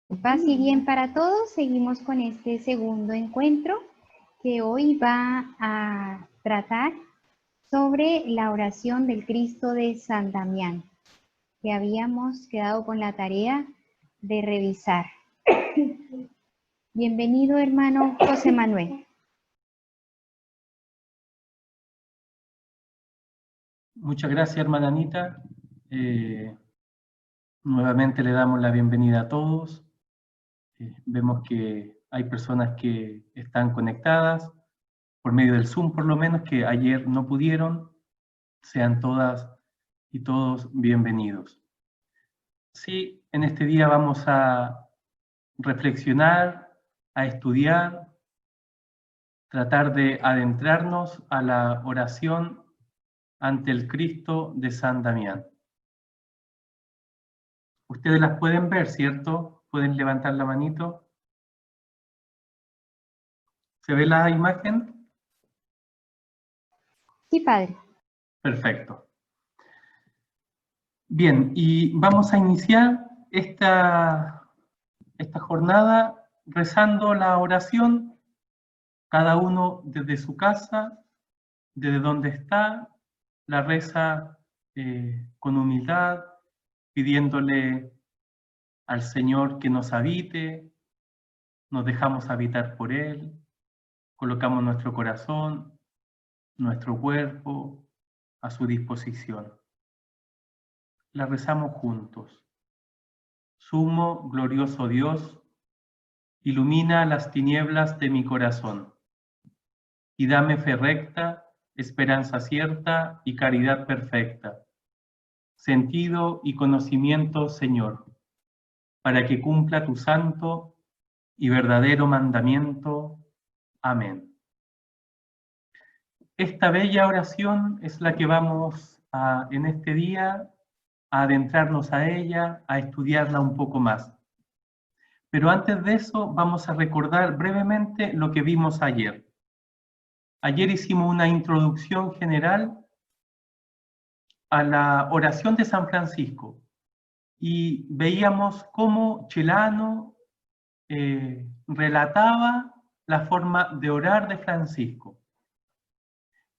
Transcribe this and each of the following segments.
Paz y bien para todos. Seguimos con este segundo encuentro que hoy va a tratar sobre la oración del Cristo de San Damián, que habíamos quedado con la tarea de revisar. Bienvenido, hermano José Manuel. Muchas gracias, hermana Anita. Nuevamente le damos la bienvenida a todos. Vemos que hay personas que están conectadas por medio del Zoom, por lo menos, que ayer no pudieron. Sean todas y todos bienvenidos. Sí, en este día vamos a reflexionar, a estudiar, tratar de adentrarnos a la oración ante el Cristo de San Damián. Ustedes las pueden ver, ¿cierto? ¿Pueden levantar la manito? ¿Se ve la imagen? Sí, padre. Perfecto. Bien, y vamos a iniciar esta jornada rezando la oración, cada uno desde su casa, desde donde está, la reza con humildad, pidiéndole al Señor que nos habite, nos dejamos habitar por Él, colocamos nuestro corazón, nuestro cuerpo a su disposición. La rezamos juntos. Sumo, glorioso Dios, ilumina las tinieblas de mi corazón y dame fe recta, esperanza cierta y caridad perfecta, sentido y conocimiento, Señor, para que cumpla tu santo y verdadero mandamiento. Amén. Esta bella oración es la que vamos en este día a adentrarnos a ella, a estudiarla un poco más. Pero antes de eso vamos a recordar brevemente lo que vimos ayer. Ayer hicimos una introducción general a la oración de San Francisco y veíamos cómo Celano relataba la forma de orar de Francisco.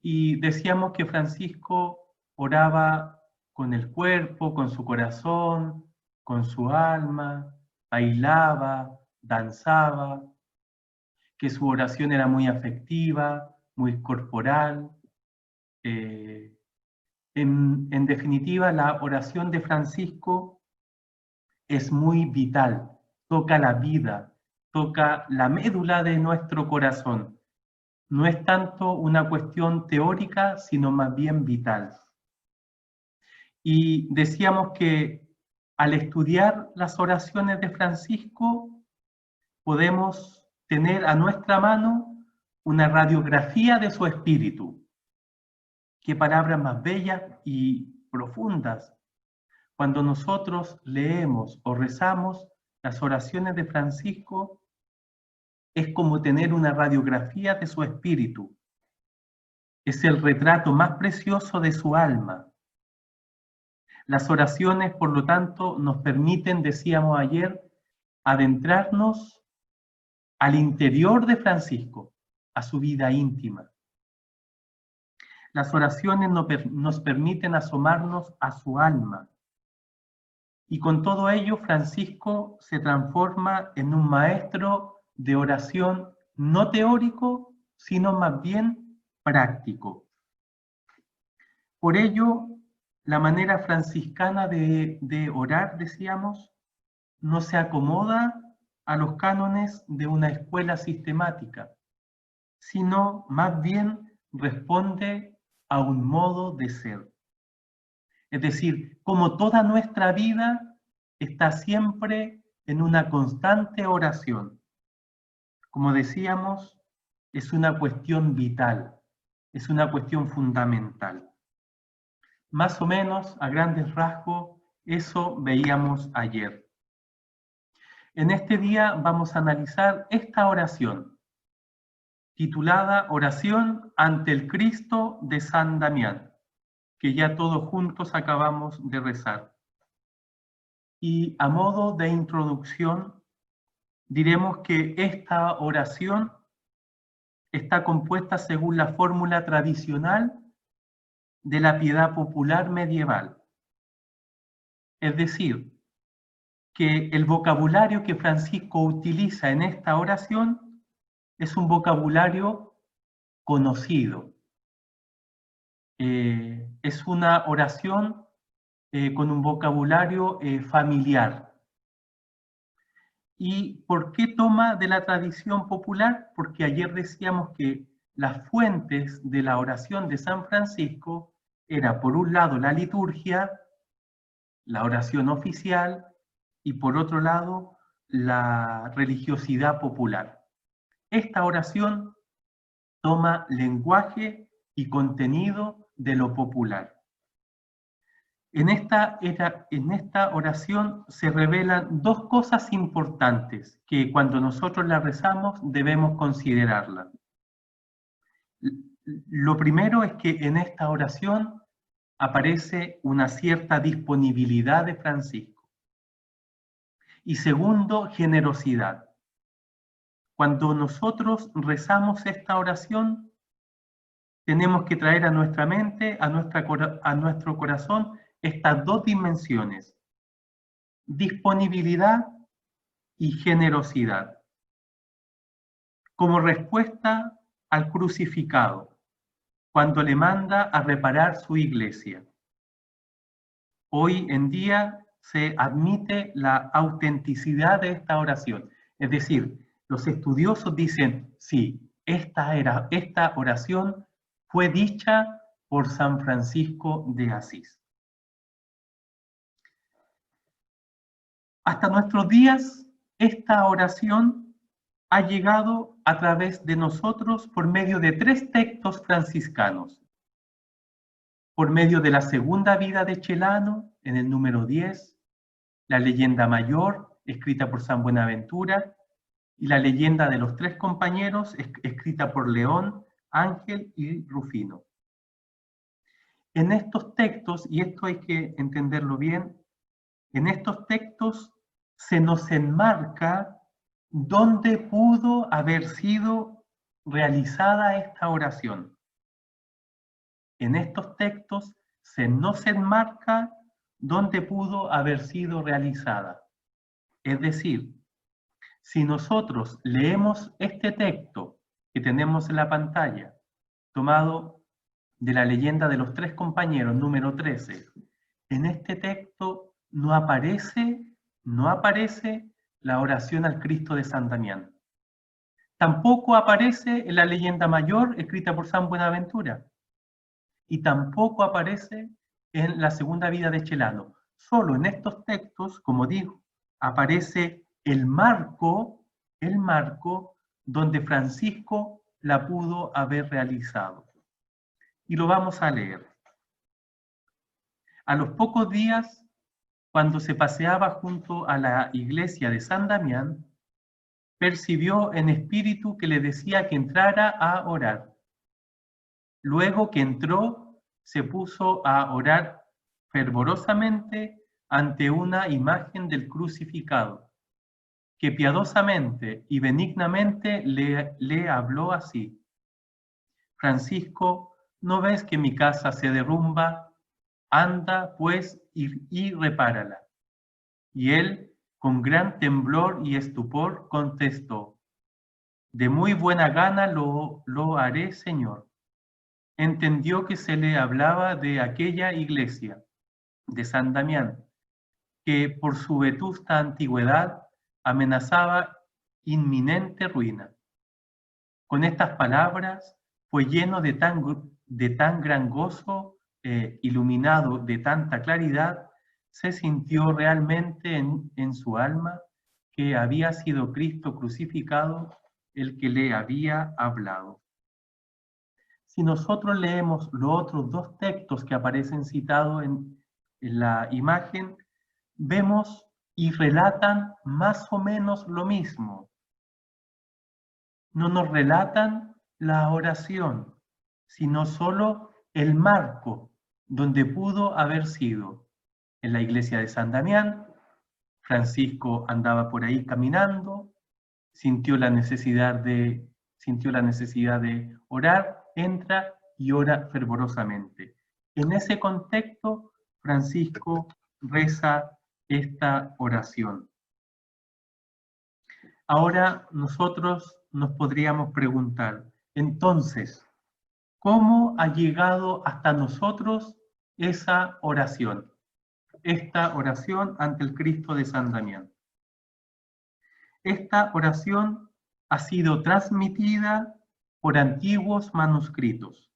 Y decíamos que Francisco oraba con el cuerpo, con su corazón, con su alma, bailaba, danzaba, que su oración era muy afectiva, muy corporal. En definitiva, la oración de Francisco es muy vital, toca la vida, toca la médula de nuestro corazón. No es tanto una cuestión teórica, sino más bien vital. Y decíamos que al estudiar las oraciones de Francisco, podemos tener a nuestra mano una radiografía de su espíritu. Qué palabras más bellas y profundas. Cuando nosotros leemos o rezamos las oraciones de Francisco, es como tener una radiografía de su espíritu. Es el retrato más precioso de su alma. Las oraciones, por lo tanto, nos permiten, decíamos ayer, adentrarnos al interior de Francisco, a su vida íntima. Las oraciones nos permiten asomarnos a su alma. Y con todo ello, Francisco se transforma en un maestro de oración no teórico, sino más bien práctico. Por ello, la manera franciscana de orar, decíamos, no se acomoda a los cánones de una escuela sistemática, sino más bien responde a un modo de ser. Es decir, como toda nuestra vida está siempre en una constante oración. Como decíamos, es una cuestión vital, es una cuestión fundamental. Más o menos, a grandes rasgos, eso veíamos ayer. En este día vamos a analizar esta oración, titulada Oración ante el Cristo de San Damián, que ya todos juntos acabamos de rezar. Y a modo de introducción, diremos que esta oración está compuesta según la fórmula tradicional de la piedad popular medieval. Es decir, que el vocabulario que Francisco utiliza en esta oración es un vocabulario conocido. Es una oración con un vocabulario familiar. ¿Y por qué toma de la tradición popular? Porque ayer decíamos que las fuentes de la oración de San Francisco era, por un lado, la liturgia, la oración oficial, y por otro lado, la religiosidad popular. Esta oración toma lenguaje y contenido de lo popular. En esta oración se revelan dos cosas importantes que cuando nosotros la rezamos debemos considerarlas. Lo primero es que en esta oración aparece una cierta disponibilidad de Francisco. Y segundo, generosidad. Cuando nosotros rezamos esta oración, tenemos que traer a nuestra mente, a nuestro corazón, estas dos dimensiones: disponibilidad y generosidad, como respuesta al crucificado, cuando le manda a reparar su iglesia. Hoy en día se admite la autenticidad de esta oración, es decir, los estudiosos dicen, sí, esta oración fue dicha por San Francisco de Asís. Hasta nuestros días, esta oración ha llegado a través de nosotros por medio de 3 textos franciscanos. Por medio de la segunda vida de Chelano, en el número 10, la leyenda mayor, escrita por San Buenaventura, y la leyenda de los 3 compañeros, escrita por León, Ángel y Rufino. En estos textos, y esto hay que entenderlo bien, en estos textos se nos enmarca dónde pudo haber sido realizada esta oración. En estos textos se nos enmarca dónde pudo haber sido realizada. Es decir, si nosotros leemos este texto que tenemos en la pantalla, tomado de la leyenda de los 3 compañeros, número 13, en este texto no aparece la oración al Cristo de San Damián. Tampoco aparece en la leyenda mayor escrita por San Buenaventura. Y tampoco aparece en la segunda vida de Chelano. Solo en estos textos, como digo, aparece el marco donde Francisco la pudo haber realizado. Y lo vamos a leer. A los pocos días, cuando se paseaba junto a la iglesia de San Damián, percibió en espíritu que le decía que entrara a orar. Luego que entró, se puso a orar fervorosamente ante una imagen del crucificado, que piadosamente y benignamente le habló así: Francisco, ¿no ves que mi casa se derrumba? Anda, pues, y repárala. Y él, con gran temblor y estupor, contestó: de muy buena gana lo haré, Señor. Entendió que se le hablaba de aquella iglesia de San Damián, que por su vetusta antigüedad amenazaba inminente ruina. Con estas palabras fue lleno de tan gran gozo, iluminado de tanta claridad, se sintió realmente en su alma que había sido Cristo crucificado el que le había hablado. Si nosotros leemos los otros 2 textos que aparecen citados en la imagen, vemos y relatan más o menos lo mismo. No nos relatan la oración, sino solo el marco donde pudo haber sido. En la iglesia de San Damián, Francisco andaba por ahí caminando, sintió la necesidad de orar, entra y ora fervorosamente. En ese contexto, Francisco reza esta oración. Ahora nosotros nos podríamos preguntar, entonces, ¿cómo ha llegado hasta nosotros esa oración? Esta oración ante el Cristo de San Damián. Esta oración ha sido transmitida por antiguos manuscritos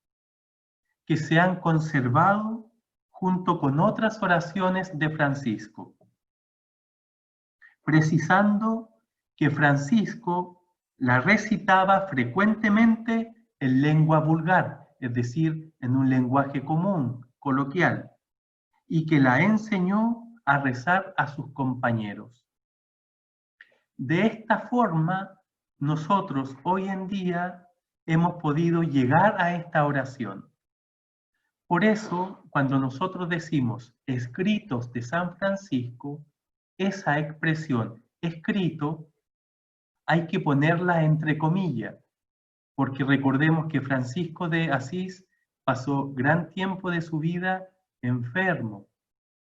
que se han conservado junto con otras oraciones de Francisco, precisando que Francisco la recitaba frecuentemente en lengua vulgar, es decir, en un lenguaje común, coloquial, y que la enseñó a rezar a sus compañeros. De esta forma, nosotros hoy en día hemos podido llegar a esta oración. Por eso, cuando nosotros decimos escritos de San Francisco, esa expresión escrito hay que ponerla entre comillas, porque recordemos que Francisco de Asís pasó gran tiempo de su vida enfermo,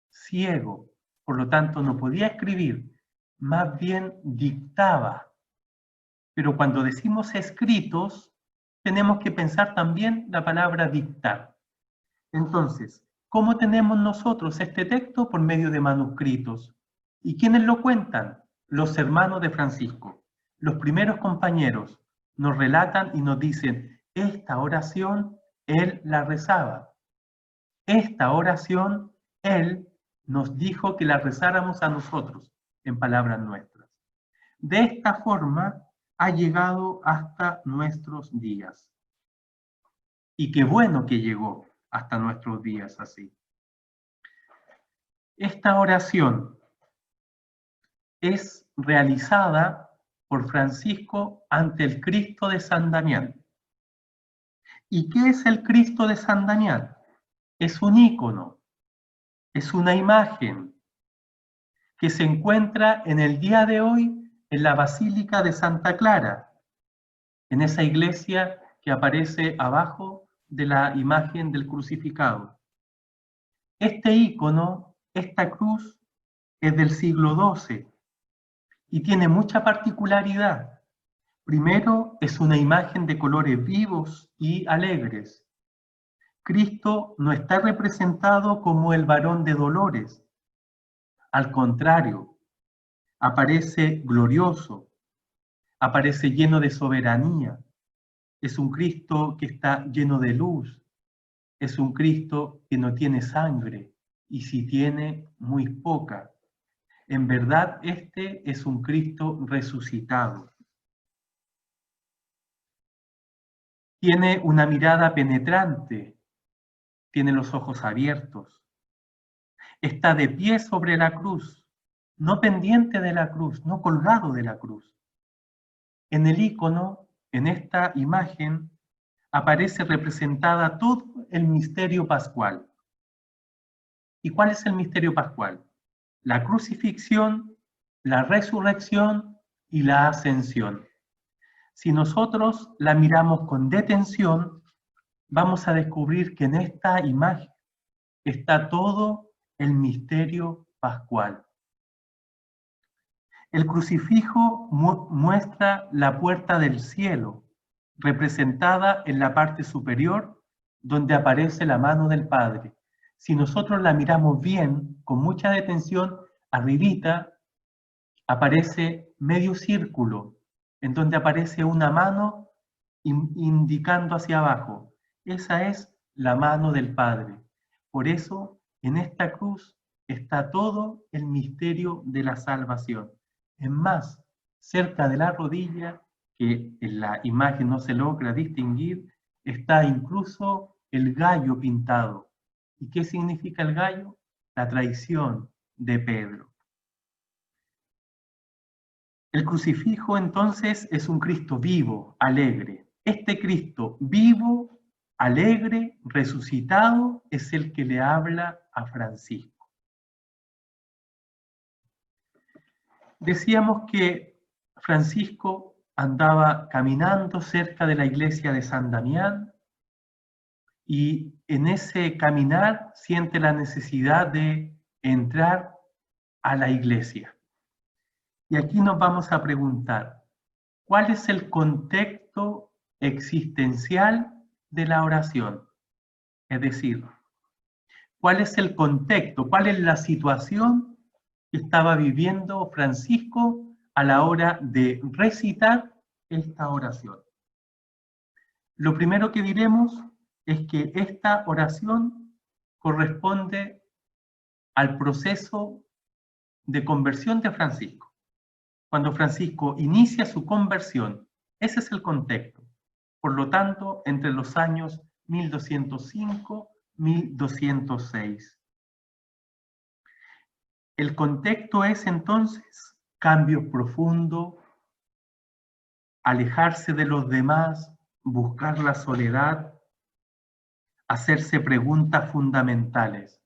ciego, por lo tanto no podía escribir, más bien dictaba. Pero cuando decimos escritos, tenemos que pensar también la palabra dictar. Entonces, ¿cómo tenemos nosotros este texto? Por medio de manuscritos. ¿Y quiénes lo cuentan? Los hermanos de Francisco. Los primeros compañeros nos relatan y nos dicen, esta oración él la rezaba. Esta oración él nos dijo que la rezáramos a nosotros, en palabras nuestras. De esta forma ha llegado hasta nuestros días. Y qué bueno que llegó hasta nuestros días así. Esta oración es realizada por Francisco ante el Cristo de San Damián. ¿Y qué es el Cristo de San Damián? Es un ícono, es una imagen que se encuentra en el día de hoy en la Basílica de Santa Clara, en esa iglesia que aparece abajo de la imagen del crucificado. Este ícono, esta cruz, es del siglo XII y tiene mucha particularidad. Primero, es una imagen de colores vivos y alegres. Cristo no está representado como el varón de dolores. Al contrario, aparece glorioso, aparece lleno de soberanía. Es un Cristo que está lleno de luz. Es un Cristo que no tiene sangre y si tiene, muy poca. En verdad, este es un Cristo resucitado. Tiene una mirada penetrante, tiene los ojos abiertos. Está de pie sobre la cruz, no pendiente de la cruz, no colgado de la cruz. En el ícono, en esta imagen, aparece representada todo el misterio pascual. ¿Y cuál es el misterio pascual? La crucifixión, la resurrección y la ascensión. Si nosotros la miramos con detención, vamos a descubrir que en esta imagen está todo el misterio pascual. El crucifijo muestra la puerta del cielo, representada en la parte superior, donde aparece la mano del Padre. Si nosotros la miramos bien, con mucha detención, arribita aparece medio círculo, en donde aparece una mano indicando hacia abajo. Esa es la mano del Padre. Por eso, en esta cruz está todo el misterio de la salvación. Es más, cerca de la rodilla, que en la imagen no se logra distinguir, está incluso el gallo pintado. ¿Y qué significa el gallo? La traición de Pedro. El crucifijo entonces es un Cristo vivo, alegre. Este Cristo vivo, alegre, resucitado, es el que le habla a Francisco. Decíamos que Francisco andaba caminando cerca de la iglesia de San Damián y en ese caminar siente la necesidad de entrar a la iglesia. Y aquí nos vamos a preguntar, ¿cuál es el contexto existencial de la oración? Es decir, ¿cuál es el contexto? ¿Cuál es la situación que estaba viviendo Francisco a la hora de recitar esta oración? Lo primero que diremos es que esta oración corresponde al proceso de conversión de Francisco. Cuando Francisco inicia su conversión, ese es el contexto. Por lo tanto, entre los años 1205-1206. El contexto es entonces cambio profundo, alejarse de los demás, buscar la soledad, hacerse preguntas fundamentales.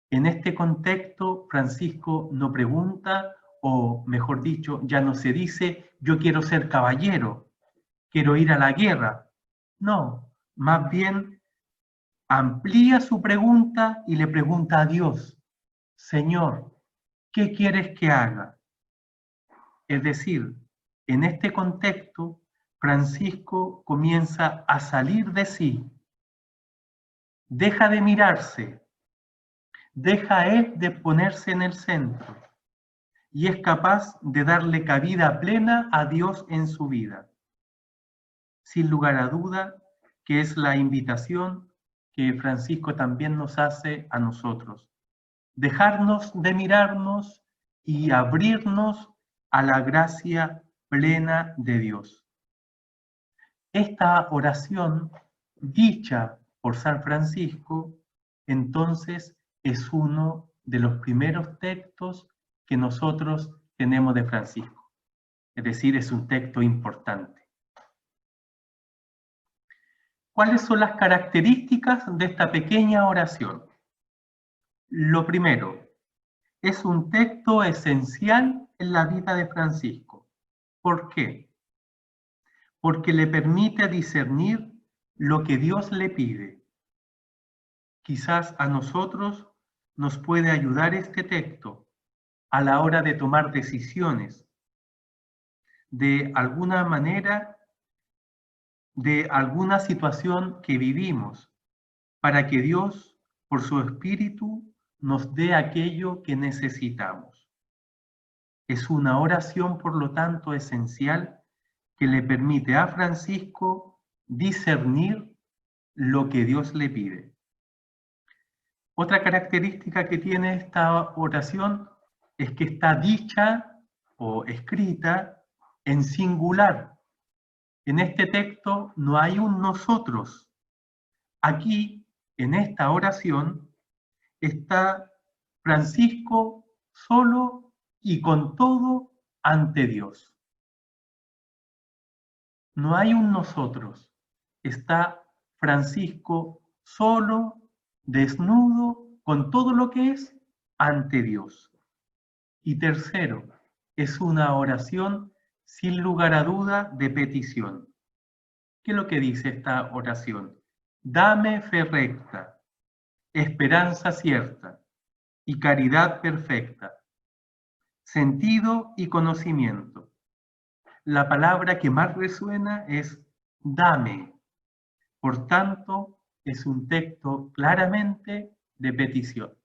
En este contexto, Francisco no pregunta, o mejor dicho, ya no se dice, yo quiero ser caballero, quiero ir a la guerra. No, más bien amplía su pregunta y le pregunta a Dios, Señor, ¿qué quieres que haga? Es decir, en este contexto, Francisco comienza a salir de sí, deja de mirarse, deja él de ponerse en el centro y es capaz de darle cabida plena a Dios en su vida. Sin lugar a duda, que es la invitación que Francisco también nos hace a nosotros. Dejarnos de mirarnos y abrirnos a la gracia plena de Dios. Esta oración, dicha por San Francisco, entonces es uno de los primeros textos que nosotros tenemos de Francisco. Es decir, es un texto importante. ¿Cuáles son las características de esta pequeña oración? Lo primero, es un texto esencial en la vida de Francisco. ¿Por qué? Porque le permite discernir lo que Dios le pide. Quizás a nosotros nos puede ayudar este texto a la hora de tomar decisiones. De alguna manera, de alguna situación que vivimos, para que Dios, por su Espíritu, nos dé aquello que necesitamos. Es una oración, por lo tanto, esencial que le permite a Francisco discernir lo que Dios le pide. Otra característica que tiene esta oración es que está dicha o escrita en singular. En este texto no hay un nosotros. Aquí, en esta oración, está Francisco solo y con todo ante Dios. No hay un nosotros. Está Francisco solo, desnudo, con todo lo que es ante Dios. Y tercero, es una oración sin lugar a duda de petición. ¿Qué es lo que dice esta oración? Dame fe recta, esperanza cierta y caridad perfecta, sentido y conocimiento. La palabra que más resuena es dame. Por tanto, es un texto claramente de petición.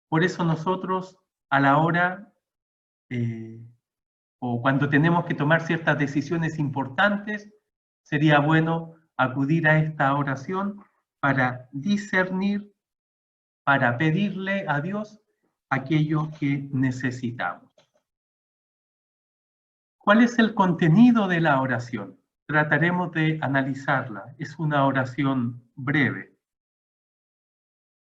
Por eso nosotros a la hora o cuando tenemos que tomar ciertas decisiones importantes, sería bueno acudir a esta oración para discernir, para pedirle a Dios aquello que necesitamos. ¿Cuál es el contenido de la oración? Trataremos de analizarla. Es una oración breve.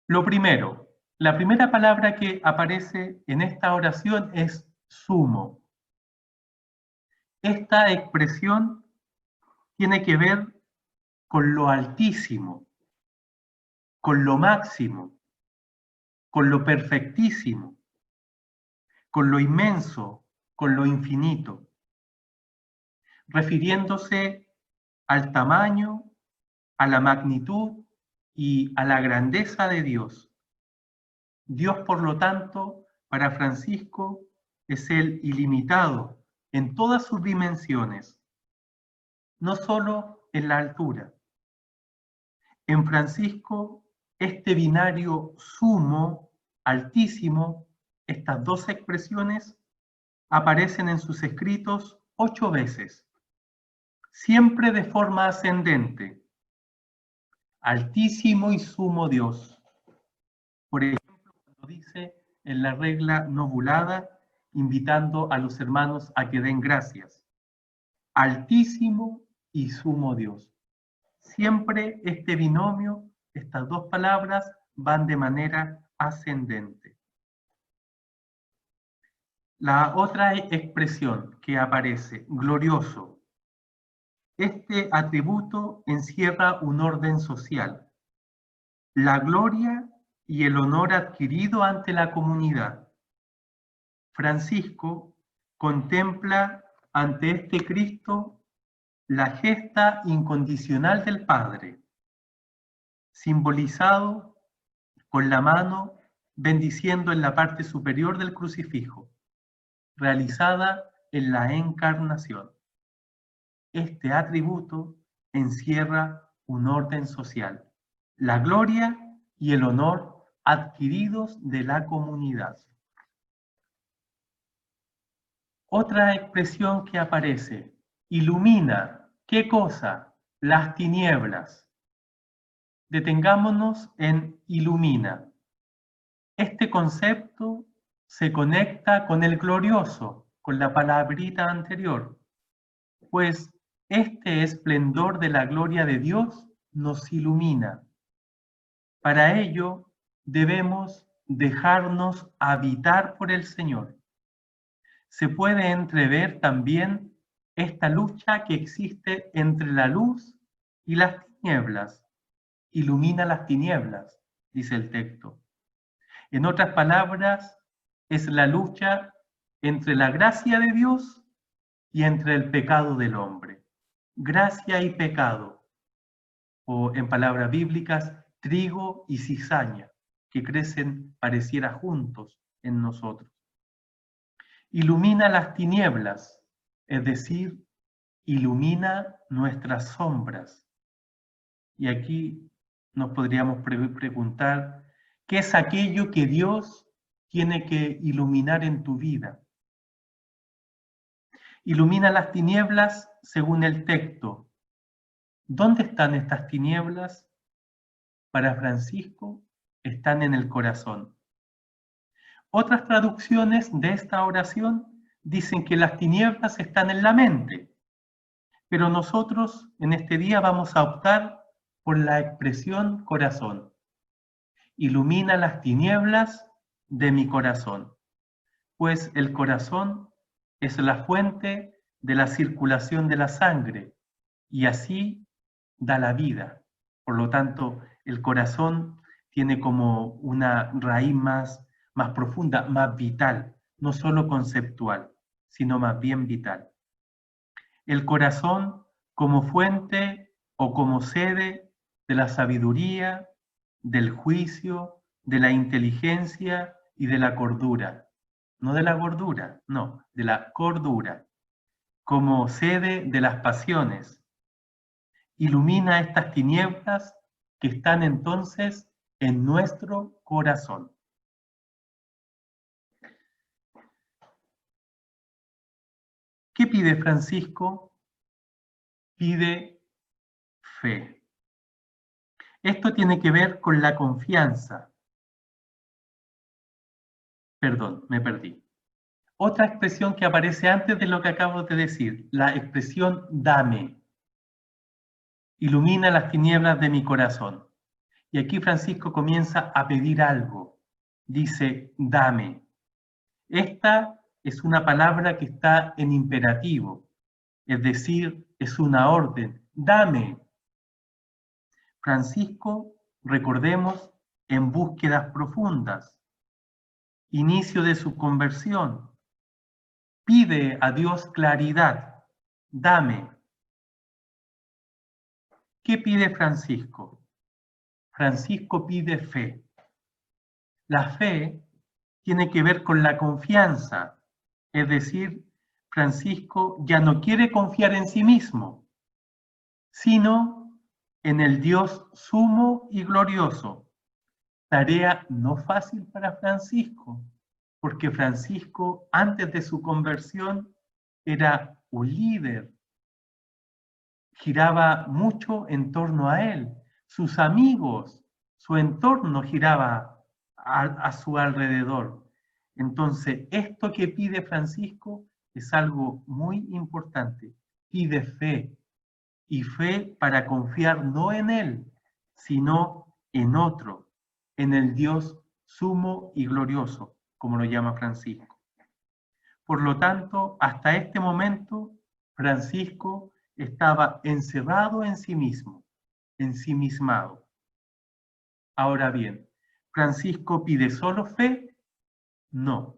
Lo primero, la primera palabra que aparece en esta oración es sumo. Esta expresión tiene que ver con lo altísimo, con lo máximo, con lo perfectísimo, con lo inmenso, con lo infinito. refiriéndose al tamaño, a la magnitud y a la grandeza de Dios. Dios, por lo tanto, para Francisco es el ilimitado en todas sus dimensiones, no solo en la altura. En Francisco, este binario sumo, altísimo, estas dos expresiones aparecen en sus escritos 8 veces, siempre de forma ascendente. Altísimo y sumo Dios. Por ejemplo, cuando dice en la regla novulada, invitando a los hermanos a que den gracias. Altísimo y sumo Dios. Siempre este binomio, estas dos palabras, van de manera ascendente. La otra expresión que aparece, glorioso. Este atributo encierra un orden social. La gloria y el honor adquirido ante la comunidad. Francisco contempla ante este Cristo la gesta incondicional del Padre, simbolizado con la mano bendiciendo en la parte superior del crucifijo, realizada en la encarnación. Este atributo encierra un orden social, la gloria y el honor adquiridos de la comunidad. Otra expresión que aparece, ilumina. ¿Qué cosa? Las tinieblas. Detengámonos en ilumina. Este concepto se conecta con el glorioso, con la palabrita anterior, pues este esplendor de la gloria de Dios nos ilumina. Para ello debemos dejarnos habitar por el Señor. Se puede entrever también esta lucha que existe entre la luz y las tinieblas. Ilumina las tinieblas, dice el texto. En otras palabras, es la lucha entre la gracia de Dios y entre el pecado del hombre. Gracia y pecado, o en palabras bíblicas, trigo y cizaña, que crecen pareciera juntos en nosotros. Ilumina las tinieblas, es decir, ilumina nuestras sombras. Y aquí nos podríamos preguntar, ¿qué es aquello que Dios tiene que iluminar en tu vida? Ilumina las tinieblas según el texto. ¿Dónde están estas tinieblas? Para Francisco, están en el corazón. Otras traducciones de esta oración dicen que las tinieblas están en la mente, pero nosotros en este día vamos a optar por la expresión corazón. Ilumina las tinieblas de mi corazón, pues el corazón es la fuente de la circulación de la sangre y así da la vida. Por lo tanto, el corazón tiene como una raíz más profunda, más vital, no solo conceptual, sino más bien vital. El corazón como fuente o como sede de la sabiduría, del juicio, de la inteligencia y de la cordura. No de la gordura, no, de la cordura. Como sede de las pasiones. Ilumina estas tinieblas que están entonces en nuestro corazón. ¿Qué pide Francisco? Pide fe. Esto tiene que ver con la confianza. Perdón, me perdí. Otra expresión que aparece antes de lo que acabo de decir, la expresión dame. Ilumina las tinieblas de mi corazón. Y aquí Francisco comienza a pedir algo. Dice, dame. Esta es una palabra que está en imperativo, es decir, es una orden. Dame. Francisco, recordemos, en búsquedas profundas. Inicio de su conversión. Pide a Dios claridad, dame. ¿Qué pide Francisco? Francisco pide fe. La fe tiene que ver con la confianza, es decir, Francisco ya no quiere confiar en sí mismo, sino en el Dios sumo y glorioso. Tarea no fácil para Francisco, porque Francisco, antes de su conversión, era un líder, giraba mucho en torno a él, sus amigos, su entorno giraba a su alrededor. Entonces, esto que pide Francisco es algo muy importante. Pide fe, y fe para confiar no en él, sino en otro, en el Dios sumo y glorioso, como lo llama Francisco. Por lo tanto, hasta este momento, Francisco estaba encerrado en sí mismo, ensimismado. Ahora bien, ¿Francisco pide solo fe? No.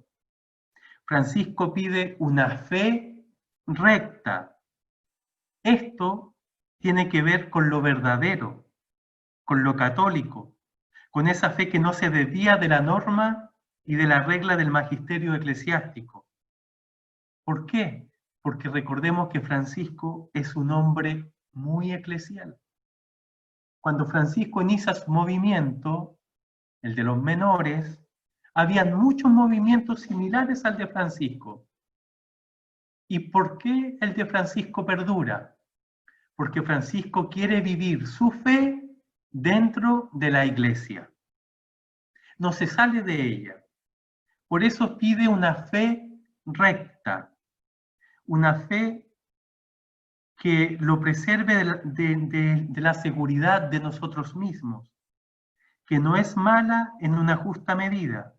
Francisco pide una fe recta. Esto tiene que ver con lo verdadero, con lo católico, con esa fe que no se desvía de la norma y de la regla del magisterio eclesiástico. ¿Por qué? Porque recordemos que Francisco es un hombre muy eclesial. Cuando Francisco inicia su movimiento, el de los menores, habían muchos movimientos similares al de Francisco. ¿Y por qué el de Francisco perdura? Porque Francisco quiere vivir su fe dentro de la iglesia. No se sale de ella. Por eso pide una fe recta, una fe que lo preserve de la seguridad de nosotros mismos, que no es mala en una justa medida.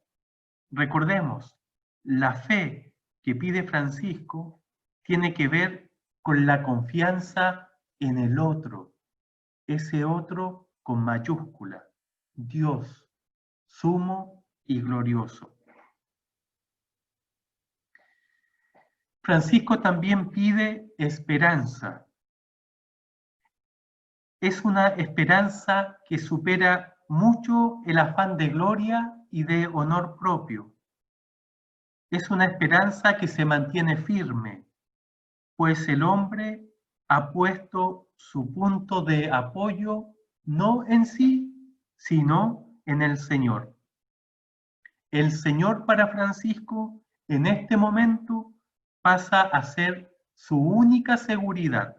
Recordemos, la fe que pide Francisco tiene que ver con la confianza en el otro, ese otro con mayúscula, Dios, sumo y glorioso. Francisco también pide esperanza. Es una esperanza que supera mucho el afán de gloria y de honor propio. Es una esperanza que se mantiene firme, pues el hombre ha puesto su punto de apoyo no en sí, sino en el Señor. El Señor para Francisco en este momento pasa a ser su única seguridad.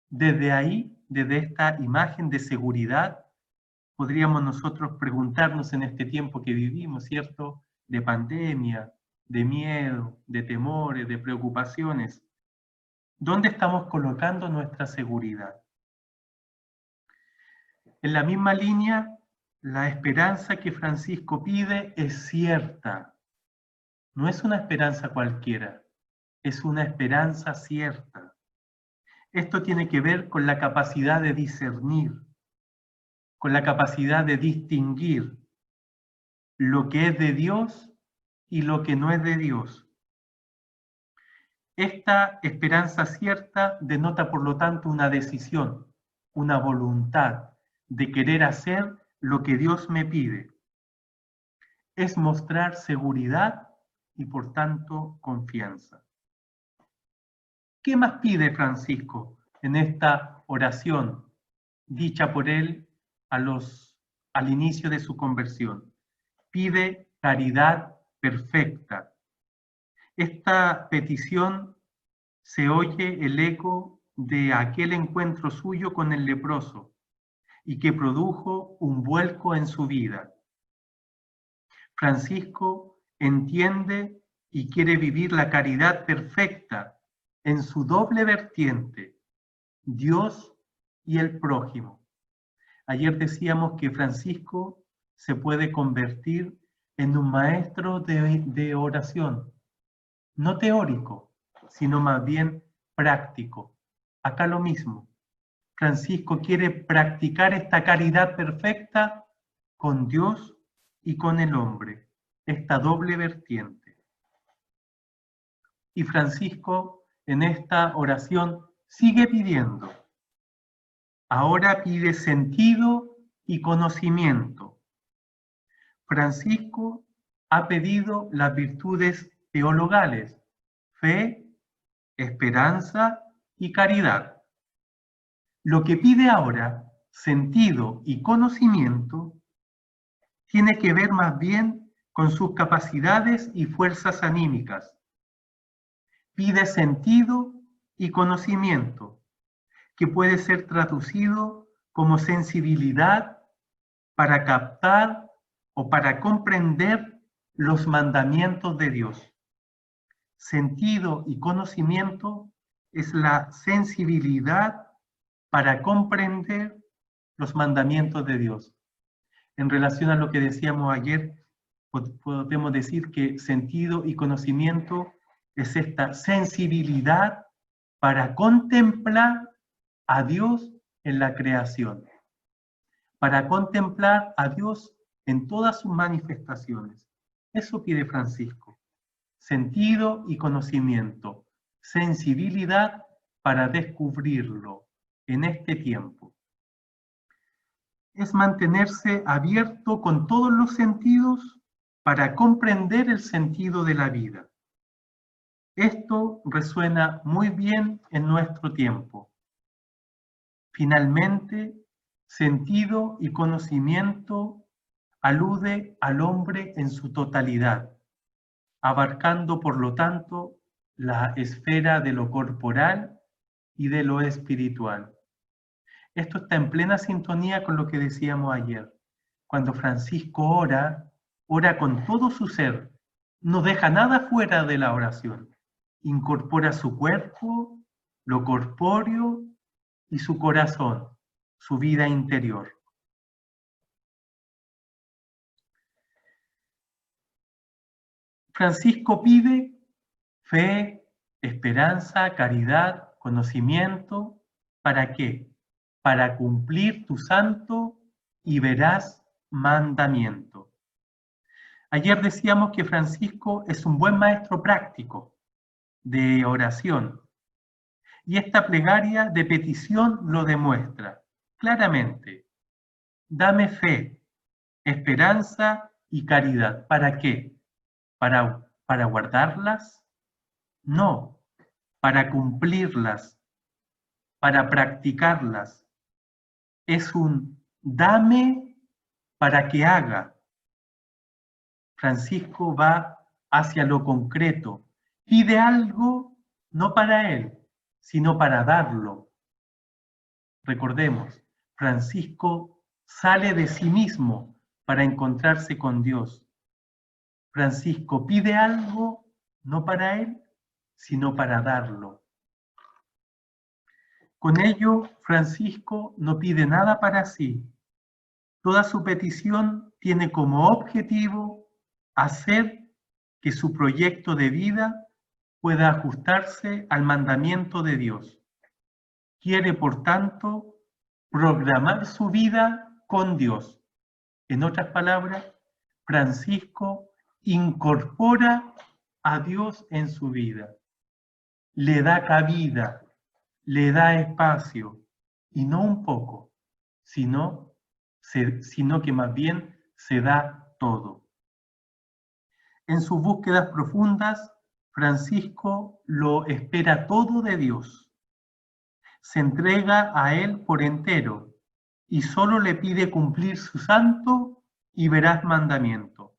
Desde ahí, desde esta imagen de seguridad, podríamos nosotros preguntarnos en este tiempo que vivimos, ¿cierto? De pandemia, de miedo, de temores, de preocupaciones. ¿Dónde estamos colocando nuestra seguridad? En la misma línea, la esperanza que Francisco pide es cierta. No es una esperanza cualquiera, es una esperanza cierta. Esto tiene que ver con la capacidad de discernir, con la capacidad de distinguir lo que es de Dios y lo que no es de Dios. Esta esperanza cierta denota, por lo tanto, una decisión, una voluntad de querer hacer lo que Dios me pide. Es mostrar seguridad y, por tanto, confianza. ¿Qué más pide Francisco en esta oración dicha por él al inicio de su conversión? Pide caridad perfecta. Esta petición se oye el eco de aquel encuentro suyo con el leproso y que produjo un vuelco en su vida. Francisco entiende y quiere vivir la caridad perfecta en su doble vertiente, Dios y el prójimo. Ayer decíamos que Francisco se puede convertir en un maestro de oración, no teórico, sino más bien práctico. Acá lo mismo. Francisco quiere practicar esta caridad perfecta con Dios y con el hombre, esta doble vertiente. Y Francisco en esta oración sigue pidiendo. Ahora pide sentido y conocimiento. Francisco ha pedido las virtudes teologales, fe, esperanza y caridad. Lo que pide ahora, sentido y conocimiento, tiene que ver más bien con sus capacidades y fuerzas anímicas. Pide sentido y conocimiento, que puede ser traducido como sensibilidad para captar o para comprender los mandamientos de Dios. Sentido y conocimiento es la sensibilidad para comprender los mandamientos de Dios. En relación a lo que decíamos ayer, podemos decir que sentido y conocimiento es esta sensibilidad para contemplar a Dios en la creación, para contemplar a Dios en todas sus manifestaciones. Eso pide Francisco. Sentido y conocimiento, sensibilidad para descubrirlo en este tiempo. Es mantenerse abierto con todos los sentidos para comprender el sentido de la vida. Esto resuena muy bien en nuestro tiempo. Finalmente, sentido y conocimiento alude al hombre en su totalidad, abarcando por lo tanto la esfera de lo corporal y de lo espiritual. Esto está en plena sintonía con lo que decíamos ayer. Cuando Francisco ora, ora con todo su ser, no deja nada fuera de la oración. Incorpora su cuerpo, lo corpóreo y su corazón, su vida interior. Francisco pide fe, esperanza, caridad, conocimiento. ¿Para qué? Para cumplir tu santo y veraz mandamiento. Ayer decíamos que Francisco es un buen maestro práctico de oración. Y esta plegaria de petición lo demuestra claramente. Dame fe, esperanza y caridad. ¿Para qué? ¿Para guardarlas? No, para cumplirlas, para practicarlas. Es un dame para que haga. Francisco va hacia lo concreto. Pide algo no para él, sino para darlo. Recordemos, Francisco sale de sí mismo para encontrarse con Dios. Francisco pide algo no para él, sino para darlo. Con ello, Francisco no pide nada para sí. Toda su petición tiene como objetivo hacer que su proyecto de vida pueda ajustarse al mandamiento de Dios. Quiere, por tanto, programar su vida con Dios. En otras palabras, Francisco incorpora a Dios en su vida. Le da cabida, le da espacio, y no un poco, sino que más bien se da todo. En sus búsquedas profundas, Francisco lo espera todo de Dios. Se entrega a Él por entero y solo le pide cumplir su santo y veraz mandamiento.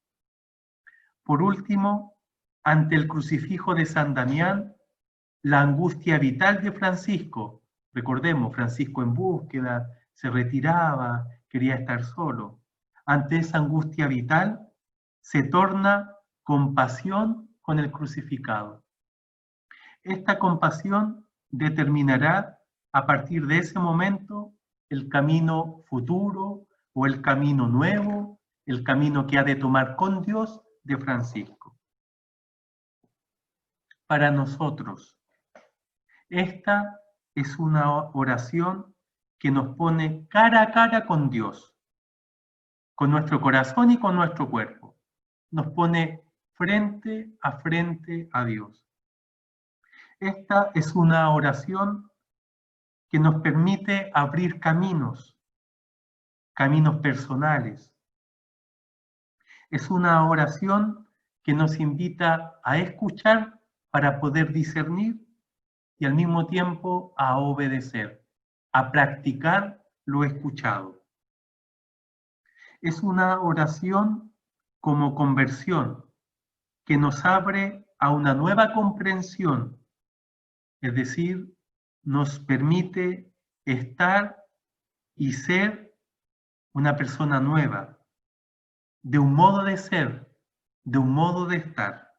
Por último, ante el crucifijo de San Damián, la angustia vital de Francisco, recordemos, Francisco en búsqueda, se retiraba, quería estar solo. Ante esa angustia vital, se torna compasión con el crucificado. Esta compasión determinará a partir de ese momento el camino futuro o el camino nuevo, el camino que ha de tomar con Dios de Francisco. Para nosotros, esta es una oración que nos pone cara a cara con Dios, con nuestro corazón y con nuestro cuerpo. Nos pone frente a Dios. Esta es una oración que nos permite abrir caminos personales. Es una oración que nos invita a escuchar para poder discernir y al mismo tiempo a obedecer, a practicar lo escuchado. Es una oración como conversión que nos abre a una nueva comprensión, es decir, nos permite estar y ser una persona nueva, de un modo de ser, de un modo de estar.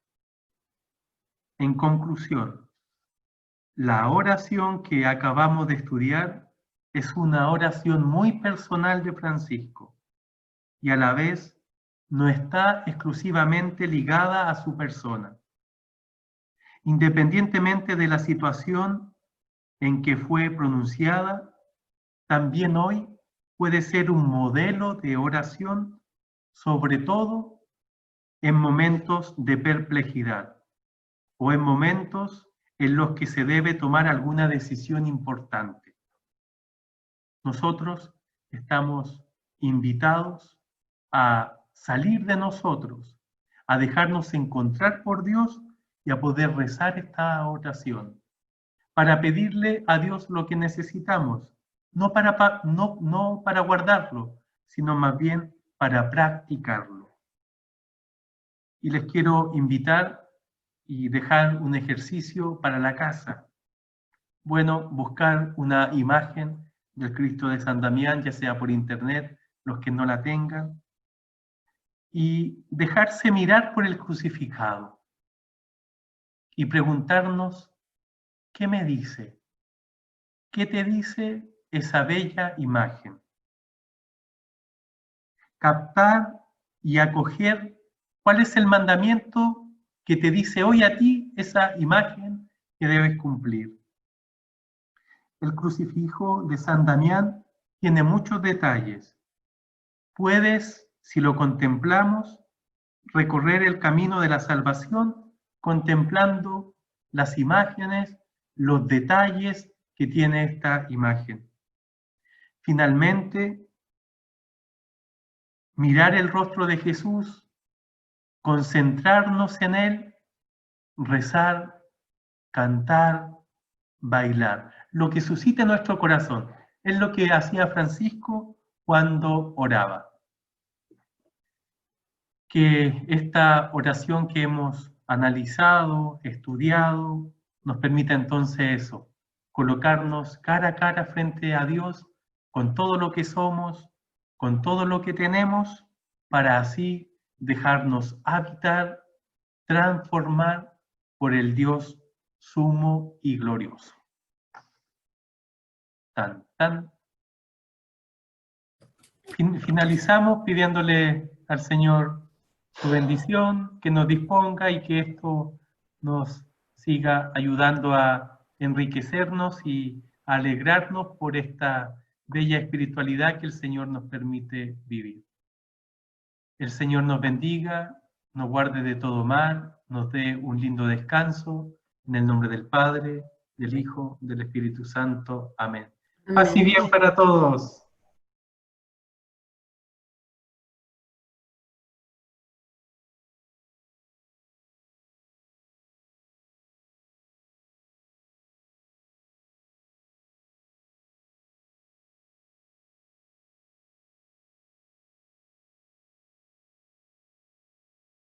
En conclusión, la oración que acabamos de estudiar es una oración muy personal de Francisco y a la vez no está exclusivamente ligada a su persona. Independientemente de la situación en que fue pronunciada, también hoy puede ser un modelo de oración, sobre todo en momentos de perplejidad o en momentos en los que se debe tomar alguna decisión importante. Nosotros estamos invitados a salir de nosotros, a dejarnos encontrar por Dios y a poder rezar esta oración, para pedirle a Dios lo que necesitamos, no para guardarlo, sino más bien para practicarlo. Y les quiero invitar y dejar un ejercicio para la casa. Bueno, buscar una imagen del Cristo de San Damián, ya sea por internet, los que no la tengan, y dejarse mirar por el crucificado y preguntarnos, ¿qué me dice? ¿Qué te dice esa bella imagen? Captar y acoger cuál es el mandamiento que te dice hoy a ti esa imagen que debes cumplir. El crucifijo de San Damián tiene muchos detalles. Puedes, si lo contemplamos, recorrer el camino de la salvación contemplando las imágenes, los detalles que tiene esta imagen. Finalmente, mirar el rostro de Jesús, concentrarnos en él, rezar, cantar, bailar, lo que suscite nuestro corazón. Es lo que hacía Francisco cuando oraba. Que esta oración que hemos analizado, estudiado, nos permita entonces eso, colocarnos cara a cara frente a Dios con todo lo que somos, con todo lo que tenemos, para así dejarnos habitar, transformar por el Dios sumo y glorioso. Tan, tan. Finalizamos pidiéndole al Señor su bendición, que nos disponga y que esto nos siga ayudando a enriquecernos y a alegrarnos por esta bella espiritualidad que el Señor nos permite vivir. El Señor nos bendiga, nos guarde de todo mal, nos dé un lindo descanso, en el nombre del Padre, del Hijo, del Espíritu Santo. Amén. Paz y bien para todos.